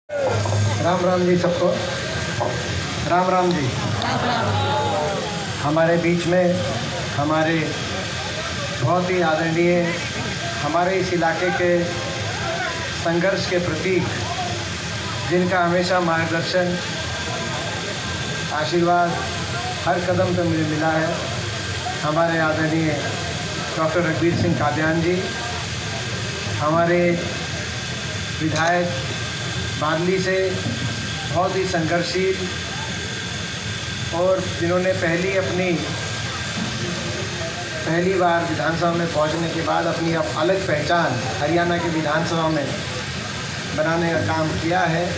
राम राम जी सबको। राम राम जी। हमारे बीच में हमारे बहुत ही आदरणीय हमारे इस इलाके के संघर्ष के प्रतीक, जिनका हमेशा मार्गदर्शन आशीर्वाद हर कदम पर मुझे मिला है, हमारे आदरणीय डॉक्टर रघुवीर सिंह कादियान जी, हमारे विधायक बादली से बहुत ही संघर्षशील और जिन्होंने पहली बार विधानसभा में पहुंचने के बाद अपनी अलग पहचान हरियाणा की विधानसभा में बनाने का काम किया है,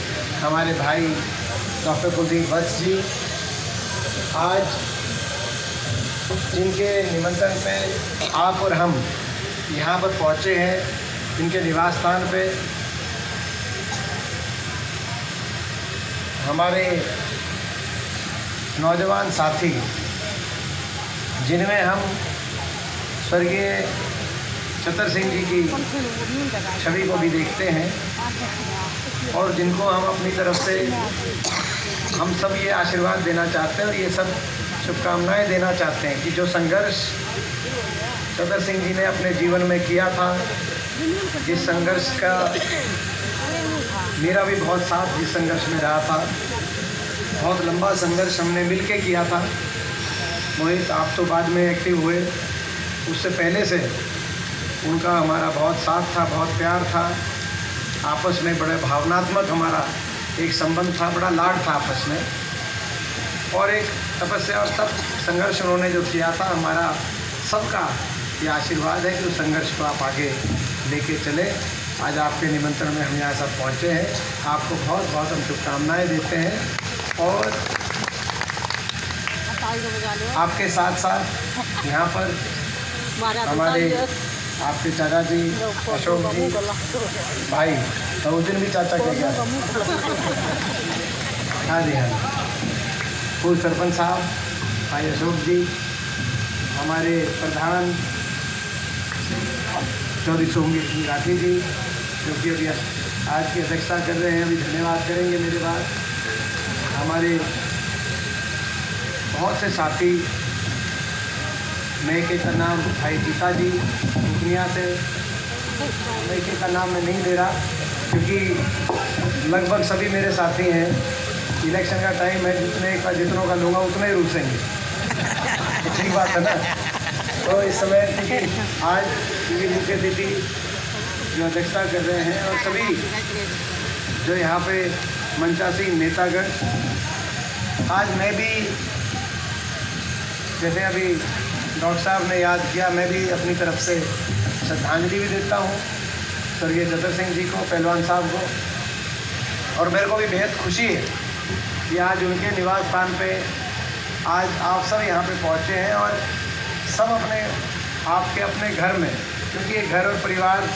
हमारे भाई डॉक्टर कुलदीप वत्स जी। आज जिनके निमंत्रण पे आप और हम यहाँ पर पहुँचे हैं, इनके निवास स्थान पे हमारे नौजवान साथी, जिनमें हम स्वर्गीय छतर सिंह जी की छवि को भी देखते हैं और जिनको हम अपनी तरफ से हम सब ये आशीर्वाद देना चाहते हैं और ये सब शुभकामनाएं देना चाहते हैं कि जो संघर्ष छतर सिंह जी ने अपने जीवन में किया था, जिस संघर्ष का मेरा भी बहुत साथ जिस संघर्ष में रहा था, बहुत लंबा संघर्ष हमने मिलके किया था। मोहित, आप तो बाद में एक्टिव हुए, उससे पहले से उनका हमारा बहुत साथ था, बहुत प्यार था, आपस में बड़े भावनात्मक हमारा एक संबंध था, बड़ा लाड था आपस में, और एक तपस्या और तप संघर्ष उन्होंने जो किया था, हमारा सबका ये आशीर्वाद है कि उस संघर्ष को आप आगे लेके चले। आज आपके निमंत्रण में हम यहाँ सब पहुँचे हैं, आपको बहुत बहुत हम शुभकामनाएँ देते हैं और आपके साथ साथ यहाँ पर हमारे आपके चाचा जी अशोक जी भाई, तो उस दिन भी चाचा क्या गया, हाँ जी हाँ, पूर्व सरपंच साहब भाई अशोक जी, हमारे प्रधान चौधरी सोमवीर सिंह राठी जी, जो कि अभी आज की अध्यक्षता कर रहे हैं, अभी धन्यवाद करेंगे मेरे बाद। हमारे बहुत से साथी, मैं एक का नाम भाई गीता जी दुनिया से, मैं एक का नाम मैं नहीं ले रहा क्योंकि लगभग सभी मेरे साथी हैं। इलेक्शन का टाइम है, जितनों का लूँगा उतने ही रूसेंगे, तो ठीक बात है ना। तो इस समय क्योंकि आज क्योंकि मुख्य अतिथि जो अध्यक्षता कर रहे हैं और सभी जो यहाँ पे मंचासीन नेतागण, आज मैं भी जैसे अभी डॉक्टर साहब ने याद किया, मैं भी अपनी तरफ से श्रद्धांजलि भी देता हूँ स्वर्गीय छतर सिंह जी को, पहलवान साहब को, और मेरे को भी बेहद खुशी है कि आज उनके निवास स्थान पे आज आप सब यहाँ पे पहुँचे हैं और सब आपके अपने घर में, क्योंकि ये घर और परिवार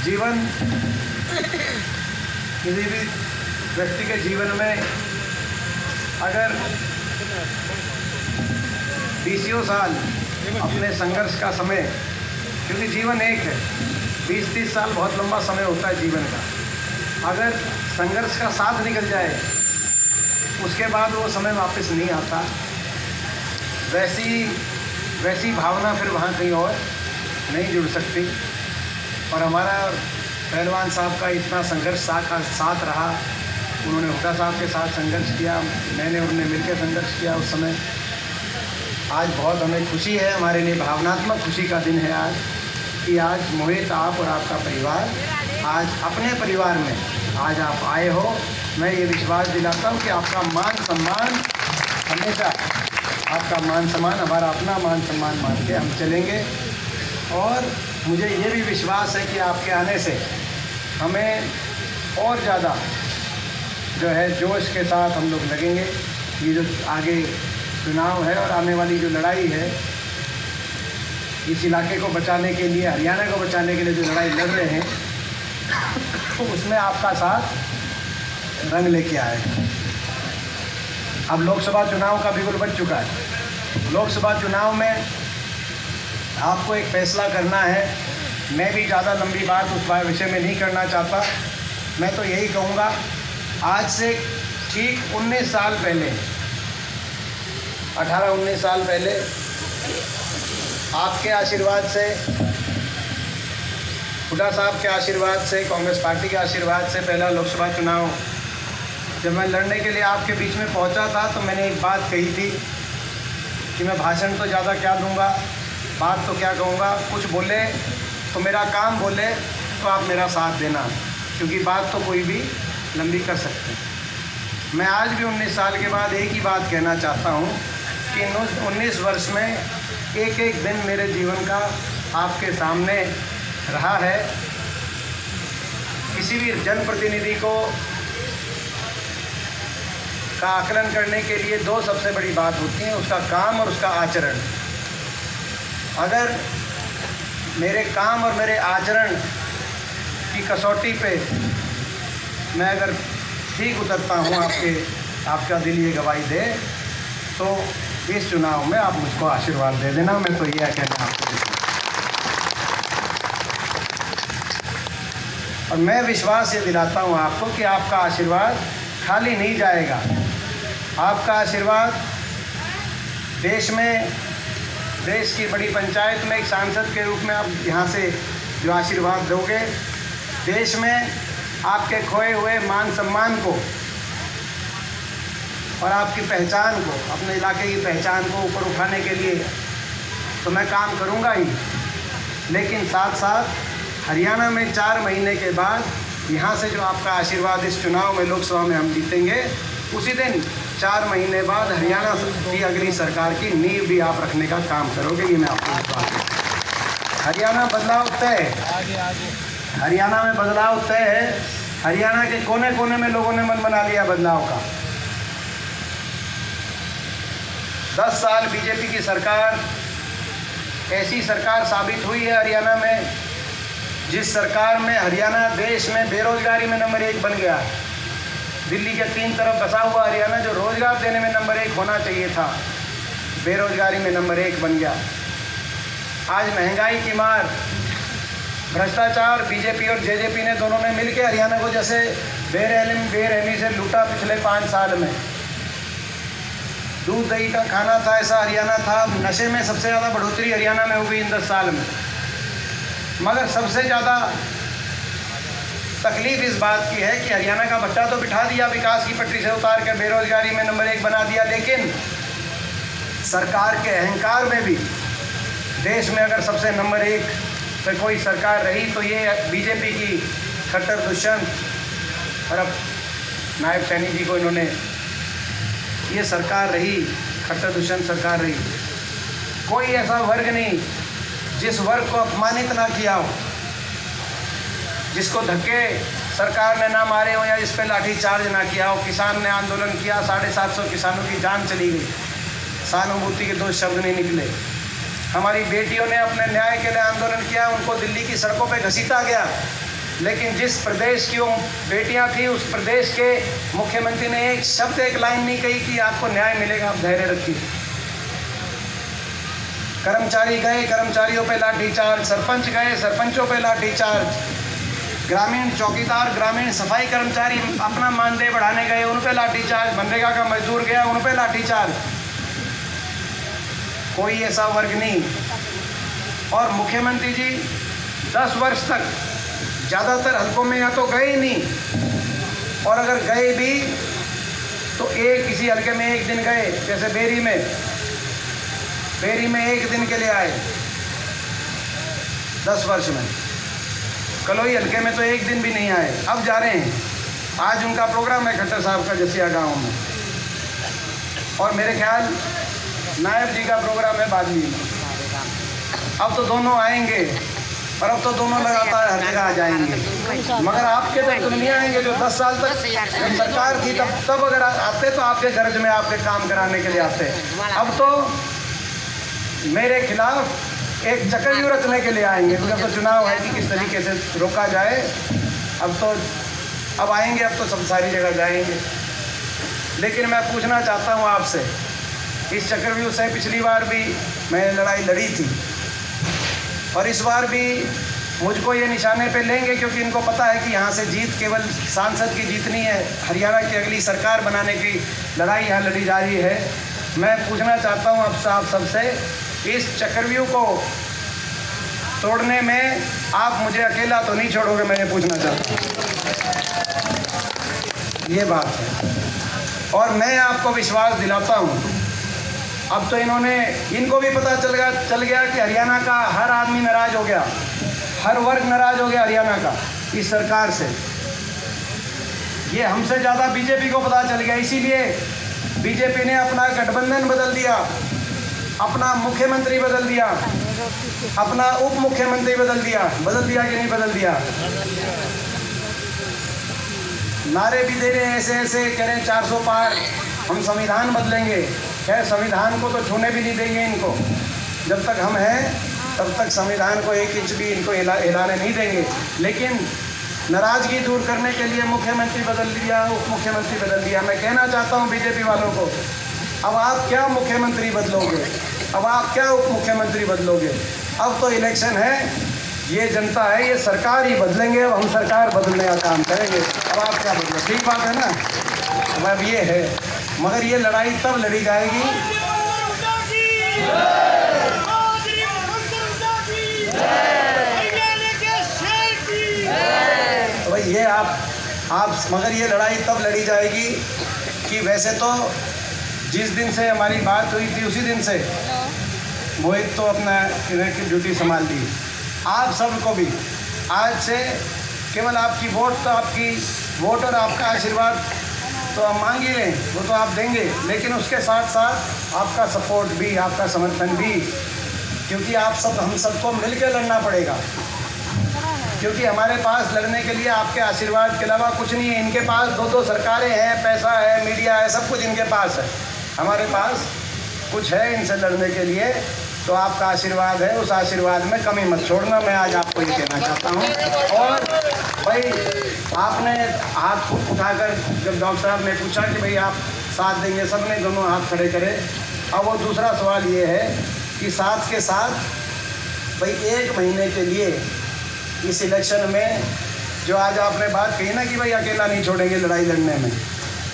जीवन किसी भी व्यक्ति के जीवन में अगर 20 साल अपने संघर्ष का समय, क्योंकि जीवन एक है, 20-30 साल बहुत लंबा समय होता है जीवन का, अगर संघर्ष का साथ निकल जाए उसके बाद वो समय वापस नहीं आता। वैसी भावना फिर वहाँ कहीं और नहीं जुड़ सकती। और हमारा पहलवान साहब का इतना संघर्ष साथ रहा, उन्होंने हुड्डा साहब के साथ संघर्ष किया, मैंने उन्होंने मिलकर संघर्ष किया उस समय। आज बहुत हमें खुशी है, हमारे लिए भावनात्मक खुशी का दिन है आज, कि आज मोहित, आप और आपका परिवार आज अपने परिवार में आज आप आए हो। मैं ये विश्वास दिलाता हूँ कि आपका मान सम्मान हमेशा, आपका मान सम्मान हमारा अपना मान सम्मान मान के हम चलेंगे। और मुझे ये भी विश्वास है कि आपके आने से हमें और ज़्यादा जो है जोश के साथ हम लोग लगेंगे। ये जो आगे चुनाव है और आने वाली जो लड़ाई है, इस इलाके को बचाने के लिए, हरियाणा को बचाने के लिए जो लड़ाई लड़ रहे हैं, उसमें आपका साथ रंग लेके आएगा। अब लोकसभा चुनाव का बिगुल बज चुका है। लोकसभा चुनाव में आपको एक फैसला करना है। मैं भी ज़्यादा लंबी बात उस विषय में नहीं करना चाहता। मैं तो यही कहूँगा आज से ठीक 19 साल पहले, 18-19 साल पहले आपके आशीर्वाद से, हुड्डा साहब के आशीर्वाद से, कांग्रेस पार्टी के आशीर्वाद से पहला लोकसभा चुनाव जब मैं लड़ने के लिए आपके बीच में पहुंचा था तो मैंने एक बात कही थी कि मैं भाषण तो ज़्यादा क्या दूंगा, बात तो क्या कहूँगा, कुछ बोले तो मेरा काम बोले तो आप मेरा साथ देना, क्योंकि बात तो कोई भी लंबी कर सकते हैं। मैं आज भी 19 साल के बाद एक ही बात कहना चाहता हूँ कि 19 वर्ष में एक एक दिन मेरे जीवन का आपके सामने रहा है। किसी भी जनप्रतिनिधि को का आकलन करने के लिए दो सबसे बड़ी बात होती है, उसका काम और उसका आचरण। अगर मेरे काम और मेरे आचरण की कसौटी पे मैं अगर ठीक उतरता हूँ, आपका दिल ये गवाही दे, तो इस चुनाव में आप मुझको आशीर्वाद दे देना। मैं तो यह कहना आपको देता और मैं विश्वास ये दिलाता हूँ आपको कि आपका आशीर्वाद खाली नहीं जाएगा। आपका आशीर्वाद देश की बड़ी पंचायत में एक सांसद के रूप में आप यहाँ से जो आशीर्वाद दोगे, देश में आपके खोए हुए मान सम्मान को और आपकी पहचान को, अपने इलाके की पहचान को ऊपर उठाने के लिए तो मैं काम करूँगा ही, लेकिन साथ साथ हरियाणा में 4 महीने के बाद यहाँ से जो आपका आशीर्वाद इस चुनाव में लोकसभा में हम जीतेंगे, उसी दिन 4 महीने बाद हरियाणा की अगली सरकार की नींव भी आप रखने का काम करोगे। ये मैं आपको विश्वास देता हूँ। हरियाणा बदलाव तय है, हरियाणा में बदलाव तय है। हरियाणा के कोने कोने में लोगों ने मन बना लिया बदलाव का। 10 साल बीजेपी की सरकार ऐसी सरकार साबित हुई है हरियाणा में, जिस सरकार में हरियाणा देश में बेरोजगारी में नंबर 1 बन गया। दिल्ली के 3 तरफ बसा हुआ हरियाणा जो रोजगार देने में नंबर 1 होना चाहिए था, बेरोजगारी में नंबर 1 बन गया। आज महंगाई की मार, भ्रष्टाचार, बीजेपी और जेजेपी ने दोनों ने मिलकर हरियाणा को जैसे बेरहमी से लूटा पिछले 5 साल में। दूध दही का खाना था ऐसा हरियाणा था। नशे में सबसे ज़्यादा बढ़ोतरी हरियाणा में हो गई इन 10 साल में। मगर सबसे ज़्यादा तकलीफ इस बात की है कि हरियाणा का भट्टा तो बिठा दिया, विकास की पटरी से उतार कर बेरोजगारी में नंबर 1 बना दिया, लेकिन सरकार के अहंकार में भी देश में अगर सबसे नंबर 1 पे कोई सरकार रही तो ये बीजेपी की खट्टर दुष्यंत और अब नायब सैनी जी को इन्होंने ये सरकार रही, खट्टर दुष्यंत सरकार रही। कोई ऐसा वर्ग नहीं जिस वर्ग को अपमानित ना किया हो, जिसको धक्के सरकार ने ना मारे हो या इस पे लाठी चार्ज ना किया हो। किसान ने आंदोलन किया, 750 किसानों की जान चली गई, सहानुभूति के 2 शब्द नहीं निकले। हमारी बेटियों ने अपने न्याय के लिए आंदोलन किया, उनको दिल्ली की सड़कों पे घसीटा गया, लेकिन जिस प्रदेश की वो बेटियां थी उस प्रदेश के मुख्यमंत्री ने एक शब्द, एक लाइन नहीं कही कि आपको न्याय मिलेगा, आप धैर्य रखिए। कर्मचारी गए, कर्मचारियों पे लाठीचार्ज, सरपंच गए, सरपंचों पे लाठीचार्ज, ग्रामीण चौकीदार, ग्रामीण सफाई कर्मचारी अपना मानदेय बढ़ाने गए, उन पे लाठीचार्ज, मनरेगा का मजदूर गया, उन पे लाठीचार्ज। कोई ऐसा वर्ग नहीं। और मुख्यमंत्री जी 10 वर्ष तक ज़्यादातर हलकों में या तो गए ही नहीं, और अगर गए भी तो किसी हलके में 1 दिन गए, जैसे बेरी में 1 दिन के लिए आए 10 वर्ष में। कलोई हलके में तो 1 दिन भी नहीं आए, अब जा रहे हैं। आज उनका प्रोग्राम है खट्टर साहब का जसिया गांव में, और मेरे ख्याल नायब जी का प्रोग्राम है बादली में। अब तो दोनों आएंगे, और अब तो दोनों लगातार हर जगह आ जाएंगे। मगर आपके तो नहीं आएंगे जो 10 साल तक सरकार थी, तब अगर आते तो आपके गर्ज में आपके काम कराने के लिए आते। अब तो मेरे खिलाफ एक चक्रव्यूह रचने के लिए आएंगे, क्योंकि अब तो चुनाव है कि किस तरीके से रोका जाए। अब आएंगे, अब तो सब सारी जगह जाएंगे। लेकिन मैं पूछना चाहता हूँ आपसे, इस चक्रव्यूह से पिछली बार भी मैंने लड़ाई लड़ी थी, और इस बार भी मुझको ये निशाने पे लेंगे, क्योंकि इनको पता है कि यहाँ से जीत केवल सांसद की जीतनी है। हरियाणा की अगली सरकार बनाने की लड़ाई यहाँ लड़ी जा रही है। मैं पूछना चाहता हूँ अब आप सबसे, इस चक्रव्यूह को तोड़ने में आप मुझे अकेला तो नहीं छोड़ोगे, मैं ये पूछना चाहता हूँ। ये बात है, और मैं आपको विश्वास दिलाता हूँ, अब तो इनको भी पता चल गया कि हरियाणा का हर आदमी नाराज़ हो गया, हर वर्ग नाराज़ हो गया हरियाणा का इस सरकार से। ये हमसे ज़्यादा बीजेपी को पता चल गया, इसीलिए बीजेपी ने अपना गठबंधन बदल दिया, अपना मुख्यमंत्री बदल दिया, अपना उप मुख्यमंत्री बदल दिया कि नहीं बदल दिया? नारे भी दे रहे हैं, ऐसे कह रहे हैं 400 पार, हम संविधान बदलेंगे। खैर संविधान को तो छूने भी नहीं देंगे इनको, जब तक हम हैं तब तक संविधान को 1 इंच भी इनको हिलाने नहीं देंगे। लेकिन नाराज़गी दूर करने के लिए मुख्यमंत्री बदल दिया, उप मुख्यमंत्री बदल दिया। मैं कहना चाहता हूं बीजेपी वालों को, अब आप क्या मुख्यमंत्री बदलोगे, अब आप क्या उप मुख्यमंत्री बदलोगे? अब तो इलेक्शन है, ये जनता है, ये सरकार ही बदलेंगे। अब हम सरकार बदलने का काम करेंगे, अब आप क्या बदलो? ठीक बात है ना? अब ये है, मगर ये लड़ाई तब लड़ी जाएगी तो भाई ये आप मगर ये लड़ाई तब लड़ी जाएगी कि वैसे तो जिस दिन से हमारी बात हुई थी उसी दिन से मोहित तो अपना की ड्यूटी संभाल ली। आप सबको भी आज से केवल आपकी वोट और आपका आशीर्वाद तो हम मांग ही लें, वो तो आप देंगे, लेकिन उसके साथ साथ आपका सपोर्ट भी, आपका समर्थन भी, क्योंकि हम सबको मिलकर लड़ना पड़ेगा। क्योंकि हमारे पास लड़ने के लिए आपके आशीर्वाद के अलावा कुछ नहीं है। इनके पास 2 सरकारें हैं, पैसा है, मीडिया है, सब कुछ इनके पास है। हमारे पास कुछ है इनसे लड़ने के लिए, तो आपका आशीर्वाद है, उस आशीर्वाद में कमी मत छोड़ना, मैं आज आपको ये कहना चाहता हूँ। और भाई आपने हाथ उठाकर जब डॉक्टर साहब ने पूछा कि भाई आप साथ देंगे, सब ने दोनों हाथ खड़े करे। अब वो दूसरा सवाल ये है कि साथ के साथ भाई 1 महीने के लिए इस इलेक्शन में जो आज आपने बात कही ना कि भाई अकेला नहीं छोड़ेंगे लड़ाई लड़ने में,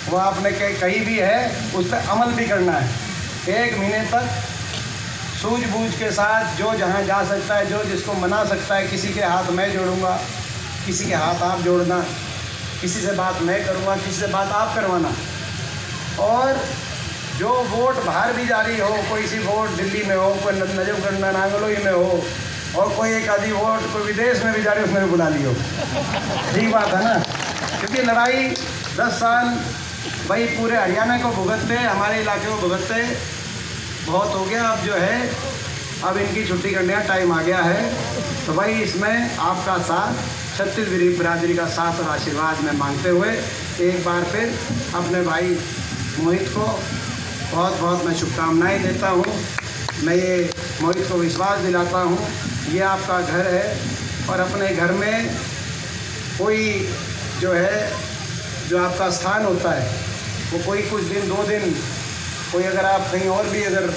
वो आपने कही भी है, उस पर अमल भी करना है। 1 महीने तक सूझबूझ के साथ जो जहाँ जा सकता है, जो जिसको मना सकता है, किसी के हाथ मैं जोड़ूंगा, किसी के हाथ आप जोड़ना, किसी से बात मैं करूँगा, किसी से बात आप करवाना। और जो वोट बाहर भी जारी हो, कोई सी वोट दिल्ली में हो, कोई नजफगढ़ नांगलोई में हो, और कोई एक आधी वोट कोई विदेश में भी जारी, उसमें भी बुला लियो। ठीक बात है ना? क्योंकि लड़ाई 10 साल भाई पूरे हरियाणा को भुगतते, हमारे इलाके को भुगतते बहुत हो गया। अब जो है, अब इनकी छुट्टी करने का टाइम आ गया है। तो भाई इसमें आपका साथ, छत्तीसगढ़ी बिरादरी का साथ और आशीर्वाद में मांगते हुए एक बार फिर अपने भाई मोहित को बहुत बहुत मैं शुभकामनाएं देता हूँ। मैं ये मोहित को विश्वास दिलाता हूँ, ये आपका घर है, और अपने घर में कोई जो है, जो आपका स्थान होता है, वो कोई कुछ दिन 2 दिन कोई, अगर आप कहीं और भी अगर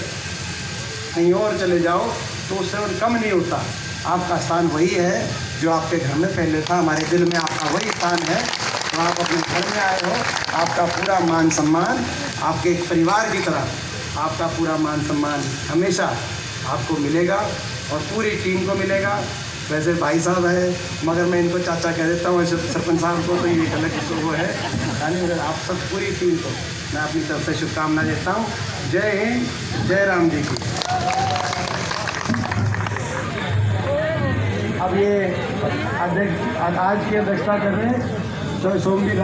कहीं और चले जाओ तो उससे कम नहीं होता। आपका स्थान वही है जो आपके घर में पहले था, हमारे दिल में आपका वही स्थान है। तो आप अपने घर में आए हो, आपका पूरा मान सम्मान, आपके एक परिवार की तरह आपका पूरा मान सम्मान हमेशा आपको मिलेगा और पूरी टीम को मिलेगा। वैसे भाई साहब है, मगर मैं इनको चाचा कह देता हूँ, सरपंच साहब को तो ये गलत तो वो है, यानी अगर आप सब पूरी टीम को मैं अपनी तरफ से शुभकामना देता हूँ। जय हिंद, जय राम जी की। अब ये आज की अध्यक्षता कर रहे हैं सोमवीर